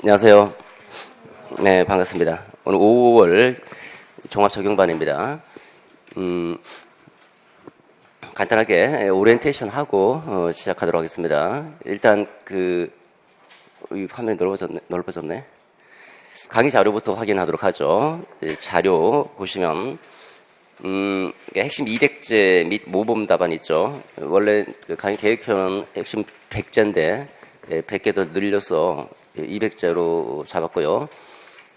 안녕하세요. 네, 반갑습니다. 오늘 5월 종합적용반입니다. 간단하게 오리엔테이션 하고 시작하도록 하겠습니다. 일단 이 화면이 넓어졌네. 강의 자료부터 확인하도록 하죠. 자료 보시면 핵심 200제 및 모범 답안 있죠. 원래 강의 계획표는 핵심 100제인데 100개 더 늘려서 200제로 잡았고요.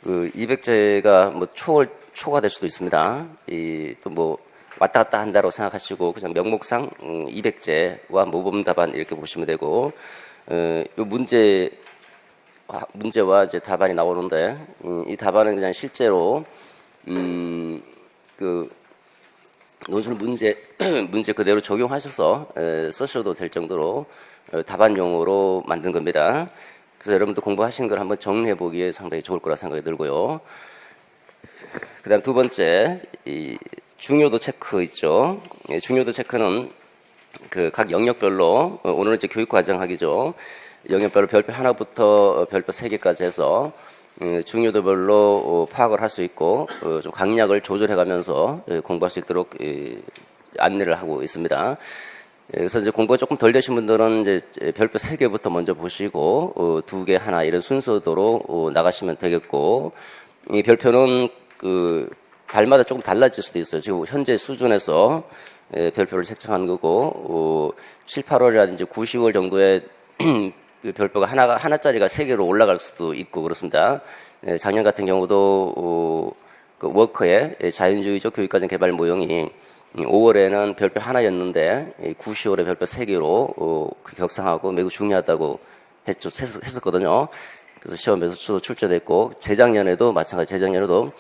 200제가 뭐 초가 될 수도 있습니다. 또 뭐 왔다 갔다 한다고 생각하시고 그냥 명목상 200제와 모범 답안 이렇게 보시면 되고, 요 문제와 이제 답안이 나오는데, 이 답안은 그냥 실제로 논술 문제 그대로 적용하셔서 쓰셔도 될 정도로 답안용으로 만든 겁니다. 그래서 여러분도 공부하신 걸 한번 정리해 보기에 상당히 좋을 거라 생각이 들고요. 그 다음 두 번째, 이 중요도 체크 있죠. 중요도 체크는 각 영역별로, 오늘은 이제 교육과정학이죠. 영역별로 별표 하나부터 별표 3개까지 해서 중요도별로 파악을 할 수 있고, 좀 강약을 조절해 가면서 공부할 수 있도록 안내를 하고 있습니다. 그래서 이제 공부가 조금 덜 되신 분들은 이제 별표 3개부터 먼저 보시고 2개, 하나 이런 순서대로 나가시면 되겠고, 이 별표는 달마다 조금 달라질 수도 있어요. 지금 현재 수준에서 별표를 책정한 거고, 7, 8월이라든지 9, 10월 정도에 별표가 하나짜리가 3개로 올라갈 수도 있고 그렇습니다. 작년 같은 경우도 워커의 자연주의적 교육과정 개발 모형이 5월에는 별표 하나였는데 9, 10월에 별표 3개로 격상하고 매우 중요하다고 했었거든요. 그래서 시험에서 출제됐고, 재작년에도 마찬가지, 재작년에도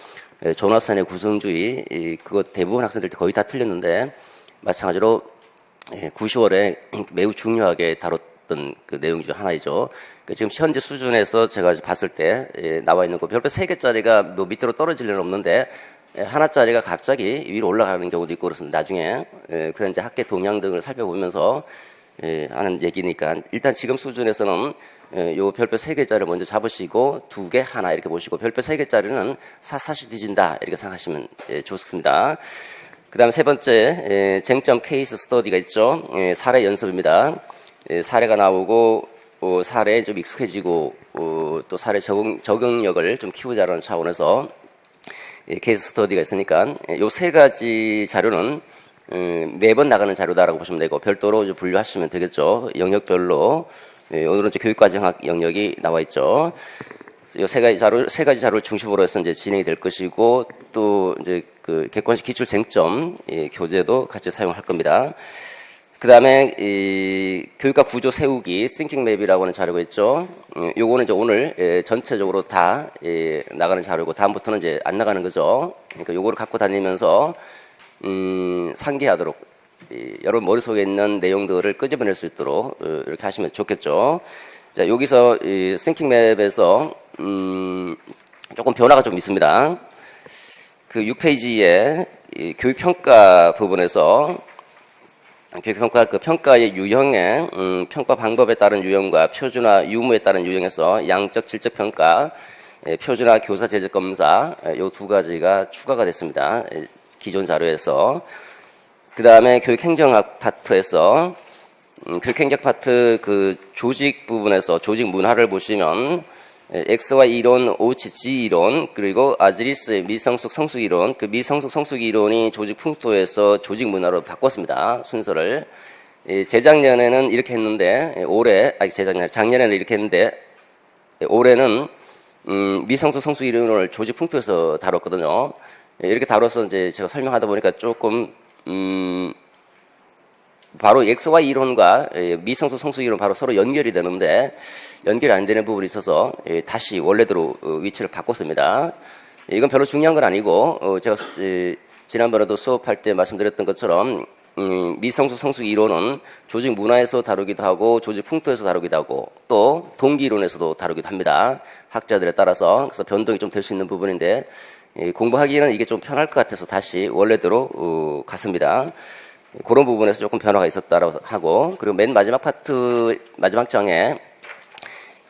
조나선의 구성주의, 그거 대부분 학생들 거의 다 틀렸는데 마찬가지로 9, 10월에 매우 중요하게 다뤘던 그 내용 중 하나이죠. 지금 현재 수준에서 제가 봤을 때 나와 있는 거 별표 3개짜리가 뭐 밑으로 떨어질 일은 없는데 하나짜리가 갑자기 위로 올라가는 경우도 있고 그렇습니다. 나중에 그런 이제 학계 동향 등을 살펴보면서 하는 얘기니까, 일단 지금 수준에서는 요 별표 3개짜리를 먼저 잡으시고 2개, 하나 이렇게 보시고, 별표 3개짜리는 사시 뒤진다 이렇게 생각하시면 좋습니다. 그 다음 세 번째, 쟁점 케이스 스터디가 있죠. 사례 연습입니다. 사례가 나오고 사례에 좀 익숙해지고 또 사례 적응력을 좀 키우자라는 차원에서 케이스 스터디가 있으니까, 요 세 가지 자료는 매번 나가는 자료다라고 보시면 되고, 별도로 이제 분류하시면 되겠죠. 영역별로. 오늘은 이제 교육과정학 영역이 나와 있죠. 이 세 가지 자료를 중심으로 해서 이제 진행이 될 것이고, 또 이제 객관식 기출 쟁점 교재도 같이 사용할 겁니다. 그 다음에 교육과 구조 세우기 Thinking Map이라고 하는 자료가 있죠. 요거는 이제 오늘 전체적으로 다 나가는 자료고, 다음부터는 이제 안 나가는 거죠. 그러니까 요거를 갖고 다니면서 상기하도록, 여러분 머릿속에 있는 내용들을 끄집어낼 수 있도록 이렇게 하시면 좋겠죠. 자, 여기서 이 Thinking Map에서 조금 변화가 좀 있습니다. 6페이지에 이 교육평가 부분에서 평가의 유형에 평가 방법에 따른 유형과 표준화 유무에 따른 유형에서 양적 질적 평가, 표준화 교사 재직 검사, 요 두 가지가 추가가 됐습니다. 기존 자료에서. 그 다음에 교육행정학 파트에서 교육행정 파트 조직 부분에서 조직 문화를 보시면 XY 이론, OCG 이론, 그리고 아즈리스의 미성숙 성숙 이론, 미성숙 성숙 이론이 조직 풍토에서 조직 문화로 바꿨습니다. 순서를. 재작년에는 이렇게 했는데, 작년에는 이렇게 했는데, 올해는 미성숙 성숙 이론을 조직 풍토에서 다뤘거든요. 이렇게 다뤄서 이제 제가 설명하다 보니까 조금 바로 XY 이론과 미성숙 성숙 이론 바로 서로 연결이 되는데 연결이 안 되는 부분이 있어서 다시 원래대로 위치를 바꿨습니다. 이건 별로 중요한 건 아니고, 제가 지난번에도 수업할 때 말씀드렸던 것처럼 미성숙 성숙 이론은 조직 문화에서 다루기도 하고 조직 풍토에서 다루기도 하고 또 동기 이론에서도 다루기도 합니다. 학자들에 따라서. 그래서 변동이 좀 될 수 있는 부분인데 공부하기에는 이게 좀 편할 것 같아서 다시 원래대로 갔습니다. 그런 부분에서 조금 변화가 있었다고 하고, 그리고 맨 마지막 파트, 마지막 장에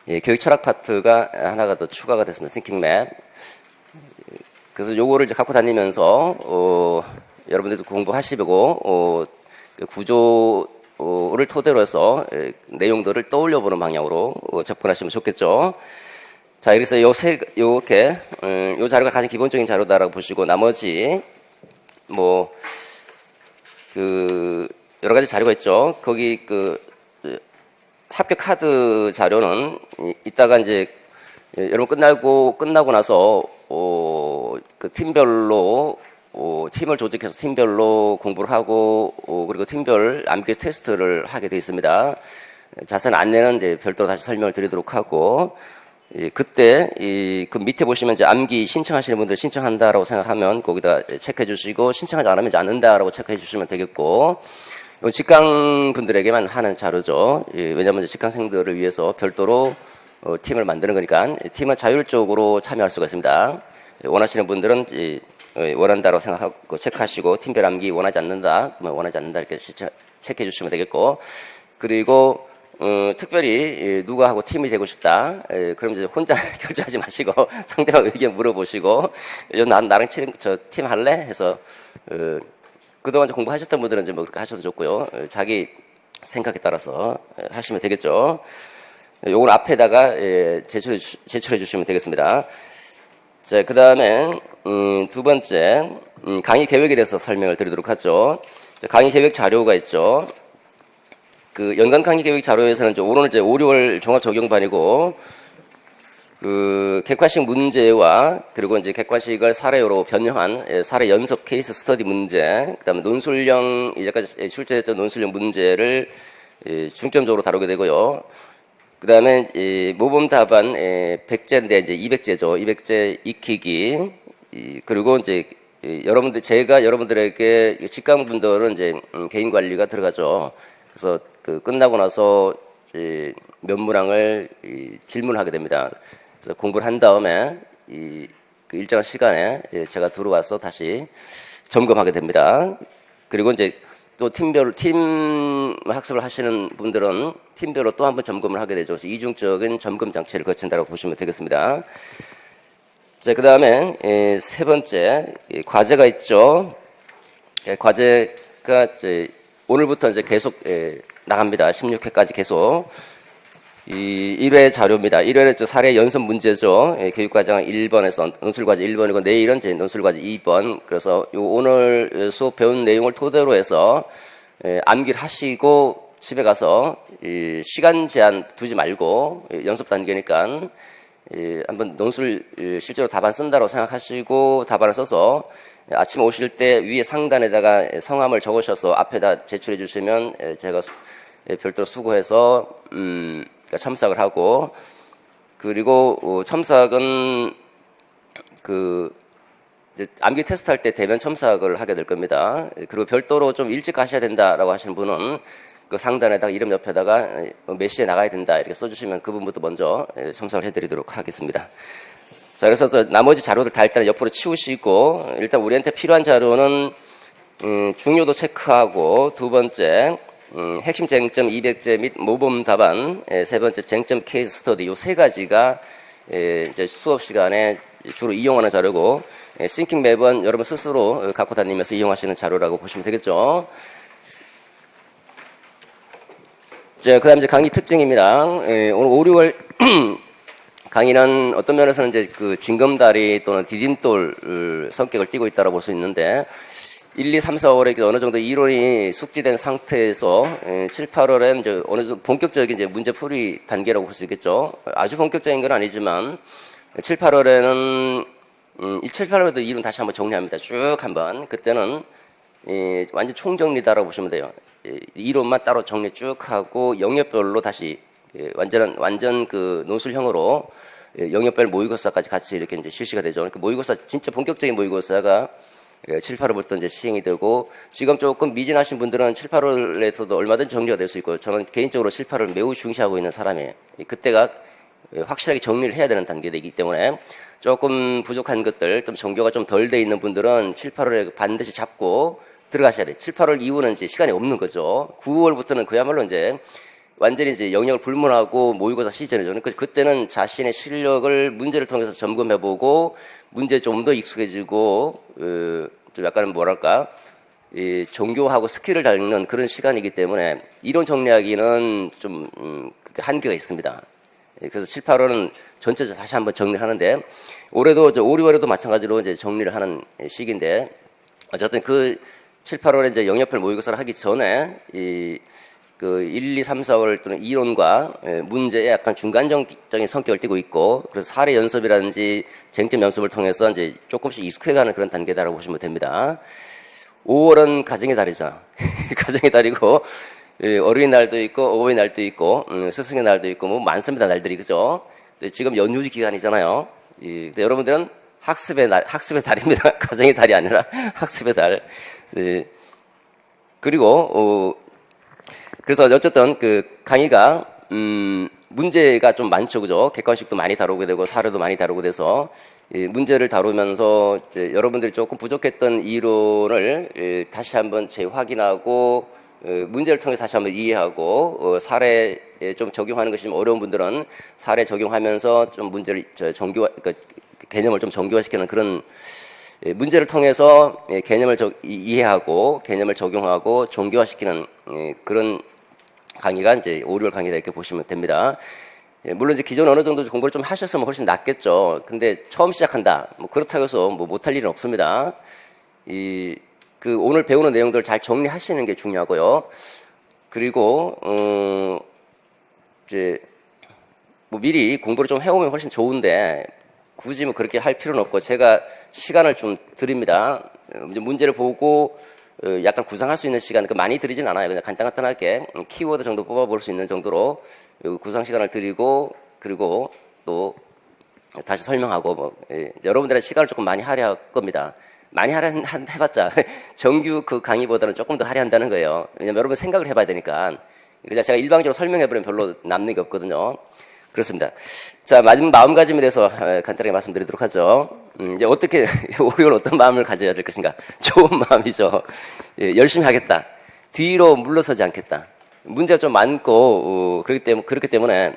예, 교육 철학 파트가 하나가 더 추가가 됐습니다. 싱킹 맵. 그래서 요거를 이제 갖고 다니면서 여러분들도 공부하시고 구조를 토대로 해서 내용들을 떠올려 보는 방향으로 접근하시면 좋겠죠. 자, 그래서 요렇게 요 자료가 가장 기본적인 자료다라고 보시고, 나머지 여러 가지 자료가 있죠. 거기 합격 카드 자료는 이따가 이제 여러분 끝나고 나서 그 팀별로 팀을 조직해서 팀별로 공부를 하고 그리고 팀별 암기 테스트를 하게 되어 있습니다. 자세한 안내는 이제 별도로 다시 설명을 드리도록 하고, 그때 그 밑에 보시면 이제 암기 신청하시는 분들 신청한다라고 생각하면 거기다 체크해 주시고, 신청하지 않으면 이제 않는다라고 체크해 주시면 되겠고, 직강 분들에게만 하는 자료죠. 왜냐하면 직강생들을 위해서 별도로 팀을 만드는 거니까 팀은 자율적으로 참여할 수가 있습니다. 원하시는 분들은 원한다고 생각하고 체크하시고, 팀별 암기 원하지 않는다 그러면 원하지 않는다 이렇게 체크해 주시면 되겠고, 그리고 특별히 누가 하고 팀이 되고 싶다, 그럼 이제 혼자 결정하지 마시고 상대방 의견 물어보시고, 나랑 저 팀 할래? 해서 그동안 공부하셨던 분들은 이제 그렇게 하셔도 좋고요. 자기 생각에 따라서 하시면 되겠죠. 요건 앞에다가 제출해 주시면 되겠습니다. 자, 그 다음에 두 번째 강의 계획에 대해서 설명을 드리도록 하죠. 자, 강의 계획 자료가 있죠. 그 연간 강의 계획 자료에서는 오늘 이제 5, 6월 종합 적용반이고, 그 객관식 문제와 그리고 이제 객관식을 사례로 변형한 사례 연습 케이스 스터디 문제, 그다음에 논술형 이제까지 출제했던 논술형 문제를 중점적으로 다루게 되고요. 그다음에 모범 답안 100제인데 이제 200제죠. 200제 익히기. 그리고 이제 제가 여러분들에게 직강분들은 이제 개인 관리가 들어가죠. 그래서 끝나고 나서 몇 문항을 질문하게 됩니다. 그래서 공부를 한 다음에 그 일정한 시간에 제가 들어와서 다시 점검하게 됩니다. 그리고 이제 또 팀 학습을 하시는 분들은 팀별로 또 한 번 점검을 하게 되죠. 그래서 이중적인 점검 장치를 거친다고 보시면 되겠습니다. 자, 그 다음에 세 번째 과제가 있죠. 과제가 이제 오늘부터 이제 계속 나갑니다. 16회까지 계속. 1회 자료입니다. 1회는 사례 연습 문제죠. 교육과정 1번에서 논술과제 1번이고, 내일은 이제 논술과제 2번. 그래서 오늘 수업 배운 내용을 토대로 해서 암기를 하시고 집에 가서 시간 제한 두지 말고, 연습 단계니까 한번 논술 실제로 답안 쓴다고 생각하시고 답안을 써서 아침에 오실 때 위에 상단에다가 성함을 적으셔서 앞에다 제출해 주시면 제가 별도로 수고해서 첨삭을 하고, 그리고 첨삭은 암기 테스트 할 때 대면 첨삭을 하게 될 겁니다. 그리고 별도로 좀 일찍 가셔야 된다라고 하시는 분은 그 상단에다가 이름 옆에다가 몇 시에 나가야 된다 이렇게 써주시면 그분부터 먼저 첨삭을 해드리도록 하겠습니다. 자, 그래서 나머지 자료들 다 일단 옆으로 치우시고, 일단 우리한테 필요한 자료는 중요도 체크하고, 두 번째 핵심 쟁점 200제 및 모범 답안, 세 번째 쟁점 케이스 스터디, 요 세 가지가 이제 수업 시간에 주로 이용하는 자료고, 싱킹 맵은 여러분 스스로 갖고 다니면서 이용하시는 자료라고 보시면 되겠죠. 자, 그 다음 이제 강의 특징입니다. 오늘 5, 6월 강의는 어떤 면에서는 이제 그 징검다리 또는 디딤돌 성격을 띠고 있다고 볼 수 있는데, 1, 2, 3, 4월에 어느 정도 이론이 숙지된 상태에서 7, 8월엔 이제 어느 정도 본격적인 이제 문제풀이 단계라고 볼 수 있겠죠. 아주 본격적인 건 아니지만 7, 8월에는 7, 8월에도 이론 다시 한번 정리합니다. 쭉 한번. 그때는 완전 총정리다라고 보시면 돼요. 이론만 따로 정리 쭉 하고 영역별로 다시 완전 그 논술형으로 영역별 모의고사까지 같이 이렇게 이제 실시가 되죠. 그 모의고사 진짜 본격적인 모의고사가 7, 8월부터 이제 시행이 되고, 지금 조금 미진하신 분들은 7, 8월에서도 얼마든지 정리가 될 수 있고, 저는 개인적으로 7, 8월 매우 중시하고 있는 사람이에요. 그때가 확실하게 정리를 해야 되는 단계이기 때문에 조금 부족한 것들, 좀 정교가 좀 덜 돼 있는 분들은 7, 8월에 반드시 잡고 들어가셔야 돼요. 7, 8월 이후는 이제 시간이 없는 거죠. 9월부터는 그야말로 이제 완전히 이제 영역을 불문하고 모의고사 시즌이죠. 그때는 자신의 실력을 문제를 통해서 점검해보고 문제에 좀 더 익숙해지고 좀 약간 뭐랄까 이 정교하고 스킬을 닦는 그런 시간이기 때문에 이론 정리하기는 좀 한계가 있습니다. 그래서 7, 8월은 전체적으로 다시 한번 정리를 하는데 올해도 5, 6월에도 마찬가지로 이제 정리를 하는 시기인데 어쨌든 그 7, 8월에 이제 영역별 모의고사를 하기 전에 그 1, 2, 3, 4월 또는 이론과 문제에 약간 중간적인 성격을 띠고 있고 그래서 사례 연습이라든지 쟁점 연습을 통해서 이제 조금씩 익숙해가는 그런 단계다라고 보시면 됩니다. 5월은 가정의 달이죠. 가정의 달이고 어린이날도 있고 어버이날도 있고 스승의 날도 있고 뭐 많습니다. 날들이 그죠. 지금 연휴 기간이잖아요. 여러분들은 학습의 달입니다. 가정의 달이 아니라 학습의 달. 그리고 그래서 어쨌든 그 강의가 문제가 좀 많죠, 그죠? 객관식도 많이 다루게 되고 사례도 많이 다루게 돼서 문제를 다루면서 이제 여러분들이 조금 부족했던 이론을 다시 한번 재확인하고 문제를 통해서 다시 한번 이해하고 사례에 좀 적용하는 것이 좀 어려운 분들은 사례 적용하면서 좀 문제를 그러니까 개념을 좀 정교화시키는 그런 문제를 통해서 개념을 이해하고 개념을 적용하고 정교화시키는 그런 강의가 이제 5, 6월 강의다 이렇게 보시면 됩니다. 물론 이제 기존 어느 정도 공부를 좀 하셨으면 훨씬 낫겠죠. 근데 처음 시작한다. 뭐 그렇다고 해서 뭐 못할 일은 없습니다. 그 오늘 배우는 내용들을 잘 정리하시는 게 중요하고요. 그리고 이제 뭐 미리 공부를 좀 해오면 훨씬 좋은데 굳이 뭐 그렇게 할 필요는 없고 제가 시간을 좀 드립니다. 이제 문제를 보고 약간 구상할 수 있는 시간 많이 드리진 않아요. 그냥 간단하게 키워드 정도 뽑아볼 수 있는 정도로 구상 시간을 드리고 그리고 또 다시 설명하고 뭐 여러분들의 시간을 조금 많이 할애할 겁니다. 많이 해봤자 정규 그 강의보다는 조금 더 할애한다는 거예요. 왜냐면 여러분 생각을 해봐야 되니까. 그냥 제가 일방적으로 설명해버리면 별로 남는 게 없거든요. 그렇습니다. 자, 마지막 마음가짐에 대해서 간단하게 말씀드리도록 하죠. 이제 어떻게, 우리가 어떤 마음을 가져야 될 것인가. 좋은 마음이죠. 열심히 하겠다. 뒤로 물러서지 않겠다. 문제가 좀 많고, 그렇기 때문에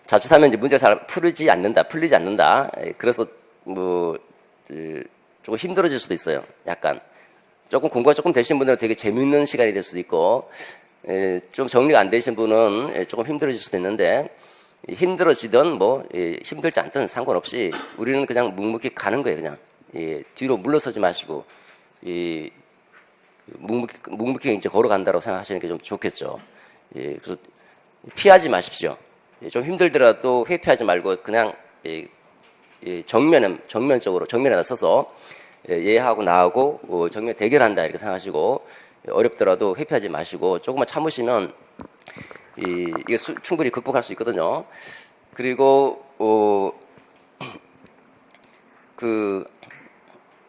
자칫하면 이제 문제가 잘 풀리지 않는다. 그래서 조금 힘들어질 수도 있어요. 약간. 조금 공부가 조금 되신 분들은 되게 재밌는 시간이 될 수도 있고, 좀 정리가 안 되신 분은 조금 힘들어질 수도 있는데, 힘들어지든 힘들지 않든 상관없이 우리는 그냥 묵묵히 가는 거예요. 그냥 뒤로 물러서지 마시고 묵묵히 이제 걸어간다고 생각하시는 게 좀 좋겠죠. 그래서 피하지 마십시오. 좀 힘들더라도 회피하지 말고 그냥 정면에 나서서 얘하고 나하고 정면 대결한다 이렇게 생각하시고 어렵더라도 회피하지 마시고 조금만 참으시면 이게 충분히 극복할 수 있거든요. 그리고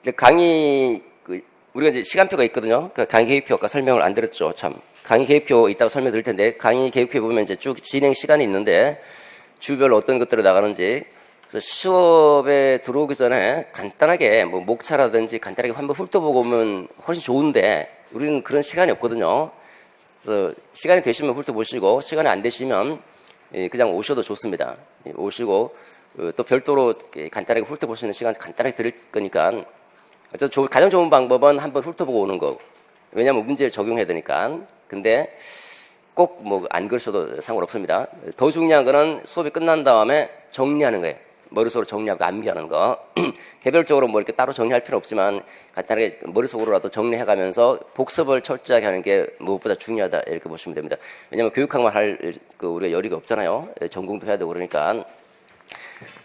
이제 강의 우리가 이제 시간표가 있거든요. 그 강의 계획표 아까 설명을 안 드렸죠. 참 강의 계획표 이따가 설명드릴 텐데 강의 계획표 보면 이제 쭉 진행 시간이 있는데 주별로 어떤 것들을 나가는지 그래서 수업에 들어오기 전에 간단하게 목차라든지 간단하게 한번 훑어보고 오면 훨씬 좋은데 우리는 그런 시간이 없거든요. 그래서 시간이 되시면 훑어보시고 시간이 안 되시면 그냥 오셔도 좋습니다. 오시고 또 별도로 간단하게 훑어볼 수 있는 시간 간단하게 드릴 거니까 가장 좋은 방법은 한번 훑어보고 오는 거. 왜냐하면 문제를 적용해야 되니까. 근데 꼭 안 그러셔도 상관없습니다. 더 중요한 거는 수업이 끝난 다음에 정리하는 거예요. 머릿속으로 정리하고 암기하는 거. 개별적으로 이렇게 따로 정리할 필요는 없지만 간단하게 머릿속으로라도 정리해가면서 복습을 철저하게 하는 게 무엇보다 중요하다 이렇게 보시면 됩니다. 왜냐하면 교육학만 할 우리가 여리가 없잖아요. 전공도 해야 되고 그러니까.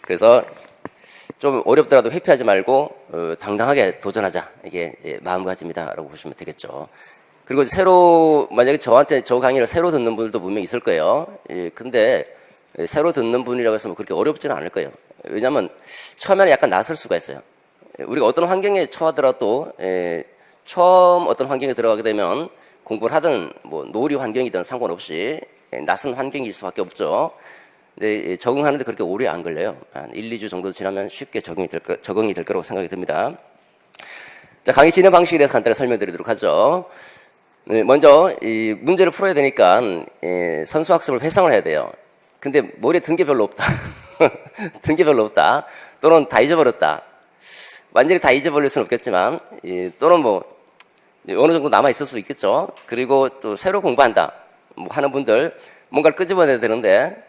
그래서 좀 어렵더라도 회피하지 말고 당당하게 도전하자. 이게 마음가짐이다라고 보시면 되겠죠. 그리고 만약에 저한테 저 강의를 새로 듣는 분들도 분명히 있을 거예요. 근데 새로 듣는 분이라고 해서 그렇게 어렵지는 않을 거예요. 왜냐하면 처음에는 약간 낯설 수가 있어요. 우리가 어떤 환경에 처하더라도 처음 어떤 환경에 들어가게 되면 공부를 하든 놀이 환경이든 상관없이 낯선 환경일 수밖에 없죠. 근데 적응하는데 그렇게 오래 안 걸려요. 한 1, 2주 정도 지나면 쉽게 적응이 될 거라고 생각이 듭니다. 자, 강의 진행 방식에 대해서 간단히 설명드리도록 하죠. 네, 먼저 이 문제를 풀어야 되니까 선수학습을 회상을 해야 돼요. 근데 머리에 든 게 별로 없다. 든 게 별로 없다. 또는 다 잊어버렸다. 완전히 다 잊어버릴 수는 없겠지만 또는 뭐 어느 정도 남아 있을 수 있겠죠. 그리고 또 새로 공부한다 뭐 하는 분들 뭔가를 끄집어내야 되는데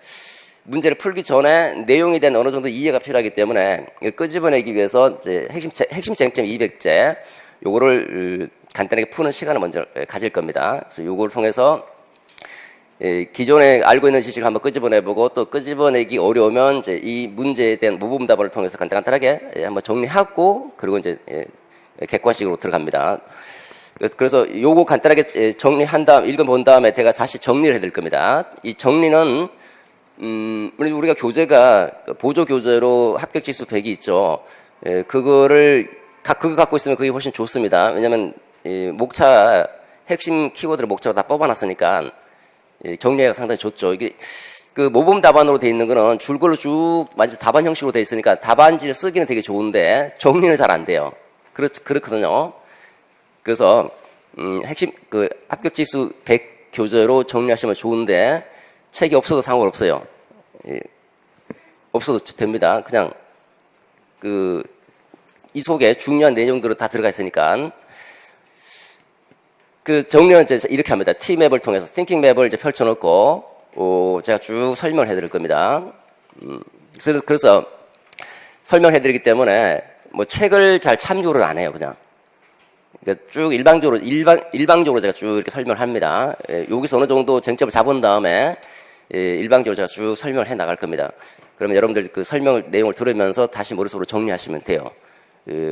문제를 풀기 전에 내용에 대한 어느 정도 이해가 필요하기 때문에 끄집어내기 위해서 이제 핵심 쟁점 200제 요거를 간단하게 푸는 시간을 먼저 가질 겁니다. 그래서 요거를 통해서 기존에 알고 있는 지식을 한번 끄집어내보고 또 끄집어내기 어려우면 이제 이 문제에 대한 모범답안을 통해서 간단하게 한번 정리하고 그리고 이제 객관식으로 들어갑니다. 그래서 요거 간단하게 정리한 다음 읽어본 다음에 제가 다시 정리를 해드릴 겁니다. 이 정리는 우리가 교재가 보조 교재로 합격 지수 100이 있죠. 그거를 그거 갖고 있으면 그게 훨씬 좋습니다. 왜냐하면 목차 핵심 키워드를 목차로 다 뽑아놨으니까 정리하기가 상당히 좋죠. 이게 그 모범 답안으로 돼 있는 거는 줄글로 쭉 완전 답안 형식으로 돼 있으니까 답안지를 쓰기는 되게 좋은데 정리는 잘 안 돼요. 그렇거든요. 그래서 핵심 그 합격 지수 100 교재로 정리하시면 좋은데 책이 없어도 상관없어요. 없어도 됩니다. 그냥 이 속에 중요한 내용들은 다 들어가 있으니까 그 정리는 이제 이렇게 합니다. T맵을 통해서 띵킹 맵을 이제 펼쳐놓고 제가 쭉 설명을 해드릴 겁니다. 그래서 설명해드리기 때문에 뭐 책을 잘 참고를 안 해요, 그냥. 그러니까 쭉 일방적으로 제가 쭉 이렇게 설명을 합니다. 여기서 어느 정도 쟁점을 잡은 다음에 일방적으로 제가 쭉 설명을 해 나갈 겁니다. 그러면 여러분들 그 내용을 들으면서 다시 머릿속으로 정리하시면 돼요.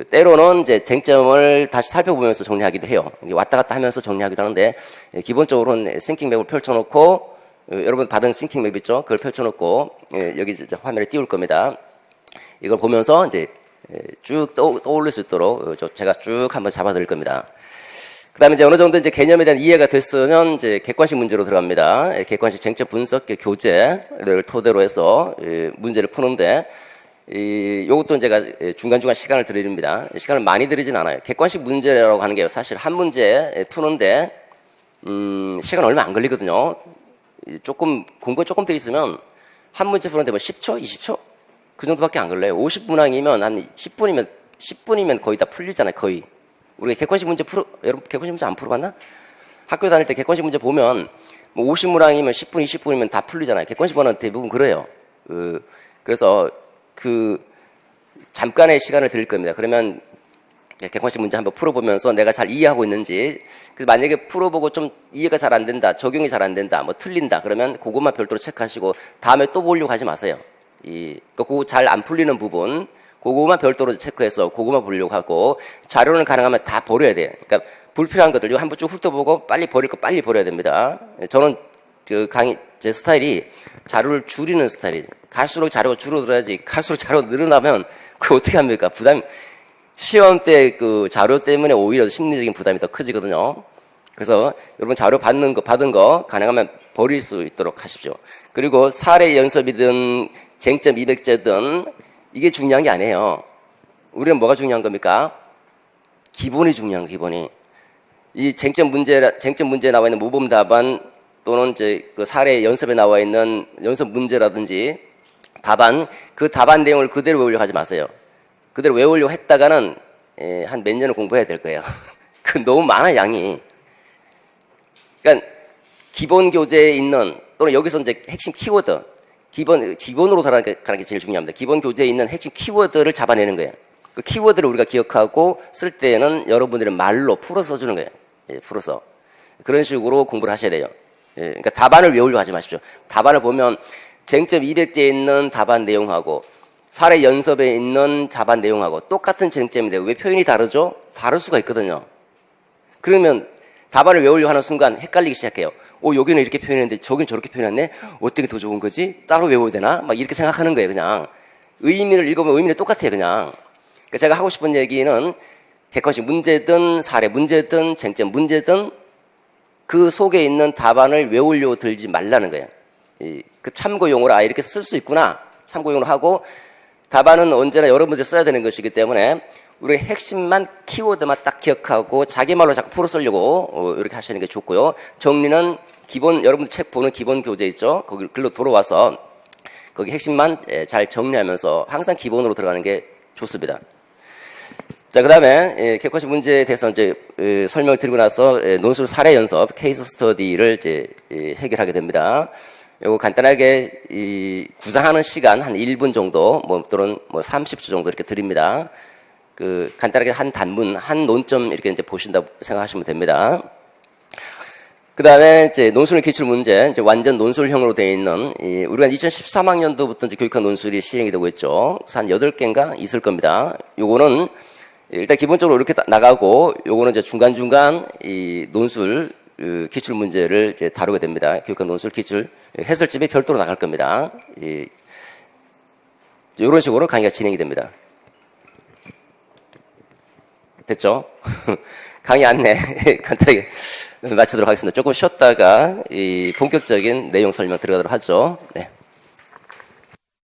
때로는 이제 쟁점을 다시 살펴보면서 정리하기도 해요. 왔다 갔다 하면서 정리하기도 하는데, 기본적으로는 싱킹맵을 펼쳐놓고, 여러분 받은 싱킹맵 있죠? 그걸 펼쳐놓고, 여기 이제 화면에 띄울 겁니다. 이걸 보면서 이제 쭉 떠올릴 수 있도록 제가 쭉 한번 잡아드릴 겁니다. 그 다음에 이제 어느 정도 이제 개념에 대한 이해가 됐으면 이제 객관식 문제로 들어갑니다. 객관식 쟁점 분석 교재를 토대로 해서 문제를 푸는데, 요것도 제가 중간중간 시간을 드립니다. 시간을 많이 드리진 않아요. 객관식 문제라고 하는 게 사실 한 문제 푸는데, 시간 얼마 안 걸리거든요. 공부가 조금 돼 있으면 한 문제 푸는데 뭐 10초, 20초? 그 정도밖에 안 걸려요. 50문항이면 한 10분이면 거의 다 풀리잖아요, 거의. 우리가 객관식 문제 여러분 객관식 문제 안 풀어봤나? 학교 다닐 때 객관식 문제 보면 뭐 50문항이면 10분, 20분이면 다 풀리잖아요. 객관식 문항은 대부분 그래요. 그래서 잠깐의 시간을 드릴 겁니다. 그러면 객관식 문제 한번 풀어보면서 내가 잘 이해하고 있는지, 만약에 풀어보고 좀 이해가 잘 안 된다, 적용이 잘 안 된다, 뭐 틀린다, 그러면 그것만 별도로 체크하시고 다음에 또 보려고 하지 마세요. 그거 잘 안 풀리는 부분, 그거만 별도로 체크해서 그거만 보려고 하고, 자료는 가능하면 다 버려야 돼요. 그러니까 불필요한 것들, 이거 한번 쭉 훑어보고 빨리 버릴 거 빨리 버려야 됩니다. 저는 제 스타일이 자료를 줄이는 스타일이에요. 갈수록 자료가 줄어들어야지, 갈수록 자료가 늘어나면 그거 어떻게 합니까? 시험 때 그 자료 때문에 오히려 심리적인 부담이 더 커지거든요. 그래서 여러분 자료 받은 거 가능하면 버릴 수 있도록 하십시오. 그리고 사례 연습이든 쟁점 200제든 이게 중요한 게 아니에요. 우리는 뭐가 중요한 겁니까? 기본이 중요한 거, 기본이. 이 쟁점 문제에 나와 있는 모범 답안 또는 이제 그 사례 연습에 나와 있는 연습 문제라든지 답안, 그 답안 내용을 그대로 외우려고 하지 마세요. 그대로 외우려고 했다가는 한 몇 년을 공부해야 될 거예요. 그 너무 많아, 양이. 그러니까 기본 교재에 있는, 또는 여기서 이제 핵심 키워드, 기본으로 가는 게 제일 중요합니다. 기본 교재에 있는 핵심 키워드를 잡아내는 거예요. 그 키워드를 우리가 기억하고 쓸 때는 여러분들의 말로 풀어서 써주는 거예요. 풀어서. 그런 식으로 공부를 하셔야 돼요. 그러니까 답안을 외우려고 하지 마십시오. 답안을 보면 쟁점 200제에 있는 답안 내용하고 사례 연습에 있는 답안 내용하고 똑같은 쟁점인데 왜 표현이 다르죠? 다를 수가 있거든요. 그러면 답안을 외우려고 하는 순간 헷갈리기 시작해요. 여기는 이렇게 표현했는데 저긴 저렇게 표현했네? 어떻게 더 좋은 거지? 따로 외워야 되나? 막 이렇게 생각하는 거예요, 그냥. 의미를 읽으면 의미는 똑같아요, 그냥. 그러니까 제가 하고 싶은 얘기는 객관식 문제든 사례 문제든 쟁점 문제든 그 속에 있는 답안을 외우려고 들지 말라는 거예요. 그 참고용으로 이렇게 쓸 수 있구나. 참고용으로 하고 답안은 언제나 여러분들이 써야 되는 것이기 때문에 우리 핵심만 키워드만 딱 기억하고 자기 말로 자꾸 풀어 쓰려고 이렇게 하시는 게 좋고요. 정리는 기본 여러분 책 보는 기본 교재 있죠. 거기 글로 돌아와서 거기 핵심만 잘 정리하면서 항상 기본으로 들어가는 게 좋습니다. 자, 그 다음에 객관식 문제에 대해서 이제 설명을 드리고 나서 논술 사례 연습 케이스 스터디를 이제 해결하게 됩니다. 요거 간단하게 구상하는 시간 한 1분 정도 또는 30초 정도 이렇게 드립니다. 그 간단하게 한 단문 한 논점 이렇게 이제 보신다고 생각하시면 됩니다. 그 다음에 이제 논술 기출 문제, 이제 완전 논술형으로 되어 있는, 우리가 2013학년도부터 이제 교육학 논술이 시행이 되고 있죠. 그래서 한 8개인가 있을 겁니다. 요거는 일단 기본적으로 이렇게 나가고, 요거는 이제 중간중간 이 논술, 기출 문제를 이제 다루게 됩니다. 교육학 논술 기출, 해설집이 별도로 나갈 겁니다. 이런 식으로 강의가 진행이 됩니다. 됐죠? 강의 안내 간단하게 마치도록 하겠습니다. 조금 쉬었다가 이 본격적인 내용 설명 들어가도록 하죠. 네.